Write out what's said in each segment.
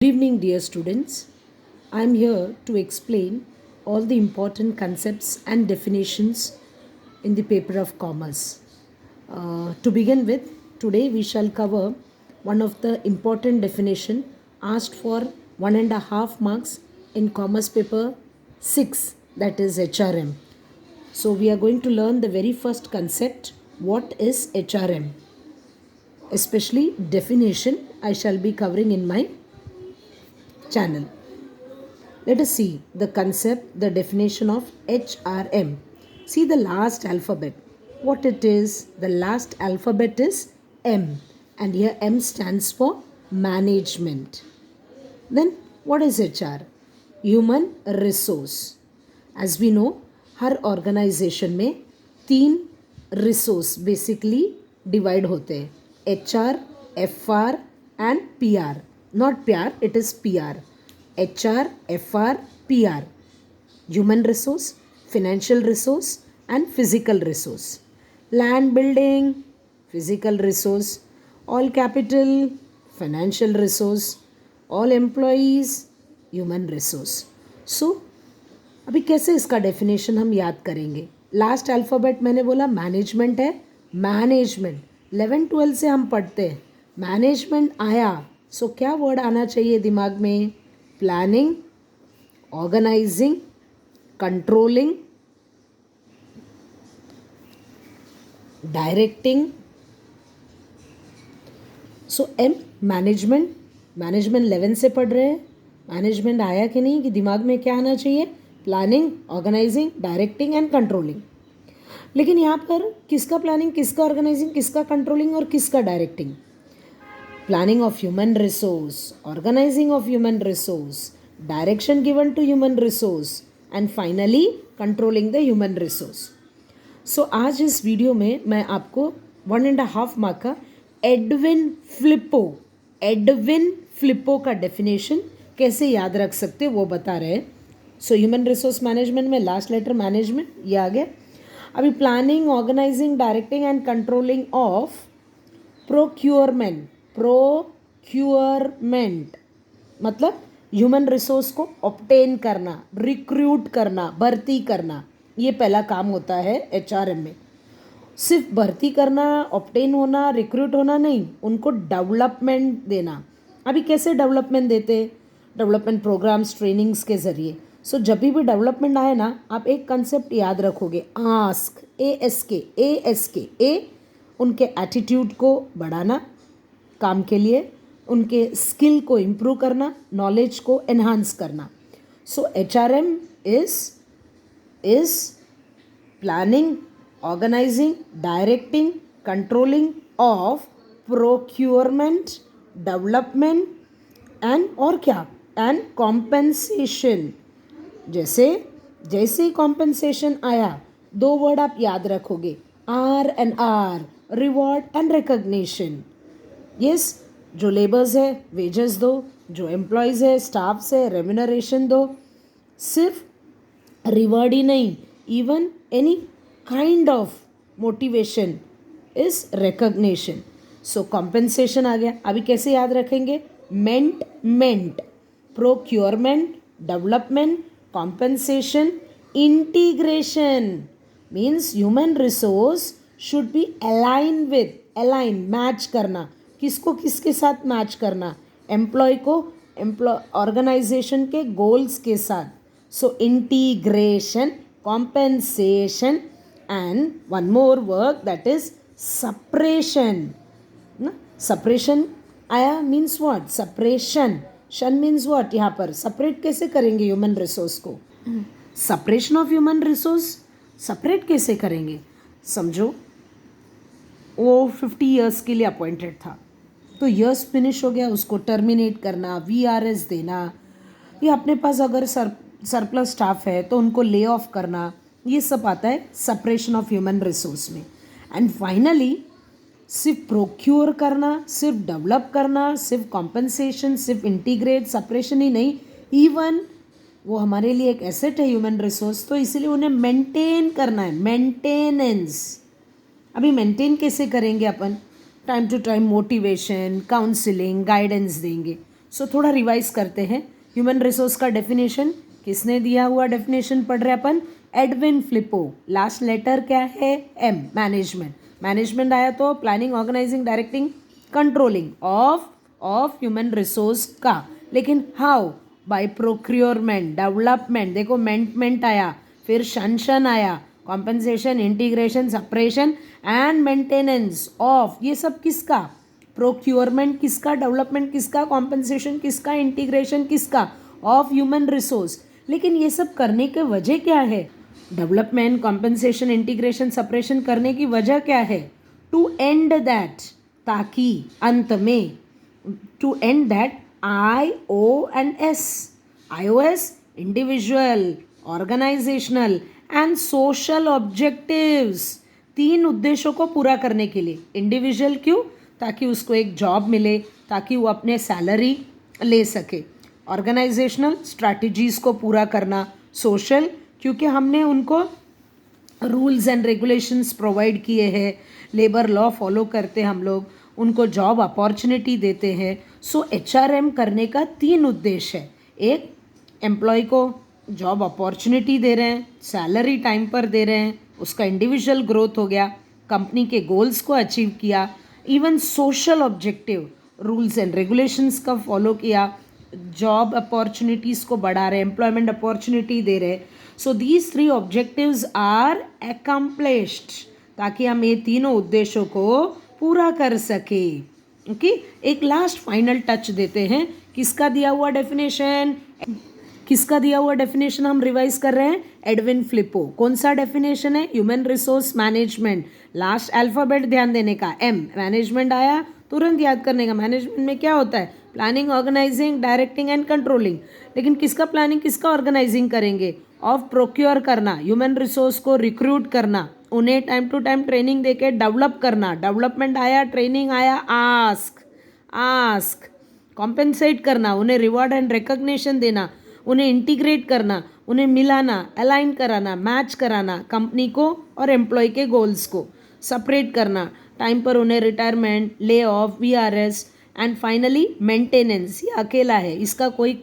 Good evening, dear students. I am here to explain all the important concepts and definitions in the paper of commerce. To begin with, today we shall cover one of the important definition asked for 1.5 marks in commerce paper 6, that is HRM. So we are going to learn the very first concept, what is HRM. Especially definition I shall be covering in my channel. Let us see the concept, the definition of HRM. See the last alphabet. What it is? The last alphabet is M, and here M stands for management. Then what is HR? Human resource. As we know, her organization में 3 resource basically divide होते हैं, HR, FR and PR. Not PR, it is PR. HR, FR, PR. Human resource, financial resource and physical resource. Land building, physical resource. All capital, financial resource. All employees, human resource. So, अभी कैसे इसका definition हम याद करेंगे? Last alphabet मैंने बोला management है. Management 11-12 से हम पढ़ते हैं. मैनेजमेंट आया, सो क्या वर्ड आना चाहिए दिमाग में? Planning, organising, controlling, directing. So M management. Management 11 से पढ़ रहे हैं. मैनेजमेंट आया कि नहीं कि दिमाग में क्या आना चाहिए? Planning, organizing, directing and controlling. लेकिन यहाँ पर किसका प्लानिंग, किसका ऑर्गेनाइजिंग, किसका कंट्रोलिंग और किसका directing? Planning of human resource, organizing of human resource, direction given to human resource and finally controlling the human resource. So आज इस वीडियो में मैं आपको 1.5 मार्क का एडविन फ्लिपो का डेफिनेशन कैसे याद रख सकते वो बता रहे हैं. सो ह्यूमन रिसोर्स मैनेजमेंट में लास्ट लेटर मैनेजमेंट ये आ गया. अभी planning, organizing, directing and controlling of procurement मतलब ह्यूमन रिसोर्स को ऑब्टेन करना, रिक्रूट करना, भर्ती करना. ये पहला काम होता है एचआरएम में. सिर्फ भर्ती करना, ऑब्टेन होना, रिक्रूट होना नहीं, उनको डेवलपमेंट देना. अभी कैसे डेवलपमेंट देते? डेवलपमेंट प्रोग्राम्स, ट्रेनिंग्स के ज़रिए. सो जब भी डेवलपमेंट आए ना, आप एक कंसेप्ट याद रखोगे, आस्क, ASK. ए उनके एटीट्यूड को बढ़ाना काम के लिए, उनके स्किल को इम्प्रूव करना, नॉलेज को एनहांस करना. So HRM is planning, organizing, directing, controlling of procurement, development and और क्या, एंड कॉम्पेंसेशन. जैसे कॉम्पेंसेशन आया, 2 वर्ड आप याद रखोगे, R, reward and recognition. Yes, जो लेबर्स है वेजेस दो, जो एम्प्लॉयज़ है, स्टाफ्स है, रेम्यूनरेशन दो. सिर्फ रिवॉर्ड ही नहीं, even any kind of motivation is recognition. So compensation आ गया. अभी कैसे याद रखेंगे? मेंट, procurement, development, compensation, integration. Means human resource should be align, match करना. किसको किसके साथ मैच करना? एम्प्लॉय को ऑर्गेनाइजेशन के गोल्स के साथ. So integration, compensation and one more work, that is suppression. Suppression आया मीन्स व्हाट? सप्रेशन. शन मीन्स व्हाट? यहाँ पर सेपरेट कैसे करेंगे ह्यूमन रिसोर्स को? Suppression of human resource separate कैसे करेंगे? समझो, वो 50 ईयर्स के लिए अपॉइंटेड था, तो ईयर्स फिनिश हो गया, उसको टर्मिनेट करना, VRS देना, या अपने पास अगर सरप्लस स्टाफ है तो उनको ले ऑफ करना, ये सब आता है सेपरेशन ऑफ ह्यूमन रिसोर्स में. एंड फाइनली सिर्फ प्रोक्योर करना, सिर्फ डेवलप करना, सिर्फ कॉम्पेंसेशन, सिर्फ इंटीग्रेट, सेपरेशन ही नहीं, इवन वो हमारे लिए एक एसेट है ह्यूमन रिसोर्स, तो इसीलिए उन्हें मेंटेन करना है, मेंटेनेंस. अभी मेंटेन कैसे करेंगे अपन? Time to time motivation, counselling, guidance देंगे. सो थोड़ा रिवाइज करते हैं. ह्यूमन रिसोर्स का डेफिनेशन किसने दिया हुआ डेफिनेशन पढ़ रहे अपन? Edwin Flippo. लास्ट लेटर क्या है? एम. मैनेजमेंट. मैनेजमेंट आया तो planning, organizing, directing, controlling of human resource का. लेकिन हाउ? Bye procurement, development. देखो मेंट आया, फिर शन आया, compensation, integration, separation and maintenance of. ये सब किसका? प्रोक्योरमेंट किसका? डेवलपमेंट किसका? कॉम्पनसेशन किसका? इंटीग्रेशन किसका? Of human resource. लेकिन ये सब करने के वजह क्या है? डेवलपमेंट, कॉम्पनसेशन, इंटीग्रेशन, सेपरेशन करने की वजह क्या है? टू एंड दैट, ताकि अंत में, to end that IOS. IOS individual, organizational and social objectives. 3 उद्देश्यों को पूरा करने के लिए. इंडिविजुअल क्यों? ताकि उसको एक जॉब मिले, ताकि वो अपने सैलरी ले सके. ऑर्गेनाइजेशनल, स्ट्रैटेजीज़ को पूरा करना. सोशल, क्योंकि हमने उनको रूल्स एंड रेगुलेशंस प्रोवाइड किए हैं, लेबर लॉ फॉलो करते हम लोग, उनको जॉब अपॉर्चुनिटी देते हैं. सो HRM करने का 3 उद्देश्य है. एक, एम्प्लॉय को जॉब अपॉर्चुनिटी दे रहे हैं, सैलरी टाइम पर दे रहे हैं, उसका इंडिविजुअल ग्रोथ हो गया, कंपनी के गोल्स को अचीव किया. Even social objective, rules and regulations का फॉलो किया, जॉब अपॉर्चुनिटीज़ को बढ़ा रहे, एम्प्लॉयमेंट अपॉर्चुनिटी दे रहे. So these 3 objectives are accomplished, ताकि हम ये तीनों उद्देश्यों को पूरा कर सके. ओके. एक लास्ट फाइनल टच देते हैं. किसका दिया हुआ डेफिनेशन? किसका दिया हुआ डेफिनेशन हम रिवाइज कर रहे हैं? एडविन फ्लिपो. कौन सा डेफिनेशन है? Human resource management. Last alphabet ध्यान देने का, एम. मैनेजमेंट आया तुरंत याद करने का. मैनेजमेंट में क्या होता है? Planning, organizing, directing and controlling. लेकिन किसका प्लानिंग, किसका ऑर्गेनाइजिंग करेंगे? ऑफ प्रोक्योर करना, ह्यूमन रिसोर्स को रिक्रूट करना, उन्हें टाइम टू टाइम ट्रेनिंग देके डेवलप करना. डेवलपमेंट आया, ट्रेनिंग आया, आस्क. कॉम्पेंसेट करना, उन्हें रिवॉर्ड एंड रिकग्निशन देना, उन्हें इंटीग्रेट करना, उन्हें मिलाना, अलाइन कराना, मैच कराना, कंपनी को और एम्प्लॉय के गोल्स को. सेपरेट करना, टाइम पर उन्हें retirement, lay off, VRS. And finally maintenance. ये अकेला है, इसका कोई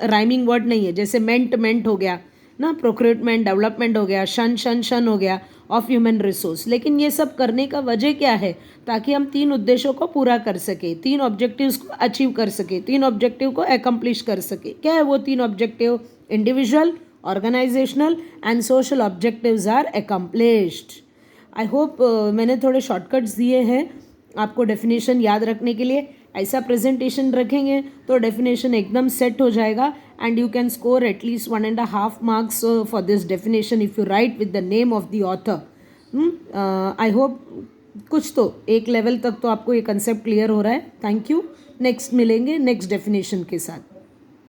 राइमिंग वर्ड नहीं है. जैसे मेंट हो गया ना, प्रोक्योरमेंट, डेवलपमेंट हो गया, शन हो गया, ऑफ ह्यूमन रिसोर्स. लेकिन ये सब करने का वजह क्या है? ताकि हम 3 उद्देश्यों को पूरा कर सके, 3 ऑब्जेक्टिव्स को अचीव कर सके, 3 ऑब्जेक्टिव को एकम्प्लिश कर सके. क्या है वो 3 objective? Individual, organizational and social objectives are accomplished. I hope मैंने थोड़े शॉर्टकट्स दिए हैं आपको डेफिनेशन याद रखने के लिए. ऐसा प्रेजेंटेशन रखेंगे तो डेफिनेशन एकदम सेट हो जाएगा and you can score at least 1.5 marks for this definition if you right with the name of the author. I hope कुछ तो एक लेवल तक तो आपको ये कंसेप्ट क्लियर हो रहा है. Thank you. नेक्स्ट मिलेंगे नेक्स्ट डेफिनेशन के साथ.